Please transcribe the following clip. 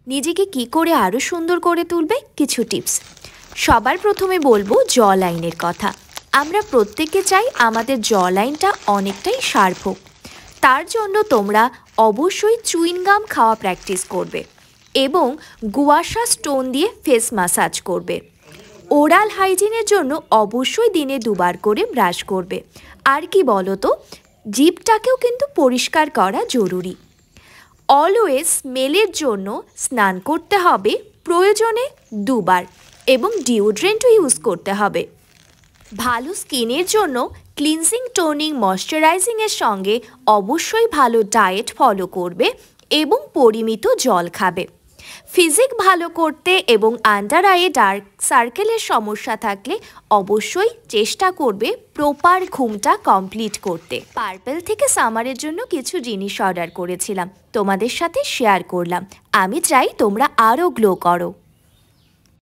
নিজেকে কি করে আরও সুন্দর করে তুলবে কিছু টিপস। সবার প্রথমে বলবো জ লাইনের কথা। আমরা প্রত্যেকে চাই আমাদের জ লাইনটা অনেকটাই শার্প হোক। তার জন্য তোমরা অবশ্যই চুইংগাম খাওয়া প্র্যাকটিস করবে এবং গুয়াশা স্টোন দিয়ে ফেস ম্যাসাজ করবে। ওরাল হাইজিনের জন্য অবশ্যই দিনে 2 বার করে ব্রাশ করবে। আর কি বলো তো, জিভটাকেও কিন্তু পরিষ্কার করা জরুরি। অলওয়েজ স্মেলের জন্য স্নান করতে হবে প্রয়োজনে 2 বার এবং ডিওড্রেন্টও ইউজ করতে হবে। ভালো স্কিনের জন্য ক্লিনজিং, টোনিং, ময়শ্চারাইজিংয়ের সঙ্গে অবশ্যই ভালো ডায়েট ফলো করবে এবং পরিমিত জল খাবে। ফিজিক ভালো করতে এবং আন্ডার আইয়ে ডার্ক সার্কেলের সমস্যা থাকলে অবশ্যই চেষ্টা করবে প্রপার ঘুমটা কমপ্লিট করতে। পার্পেল থেকে সামারের জন্য কিছু জিনিস অর্ডার করেছিলাম, তোমাদের সাথে শেয়ার করলাম। আমি চাই তোমরা আরও গ্লো করো।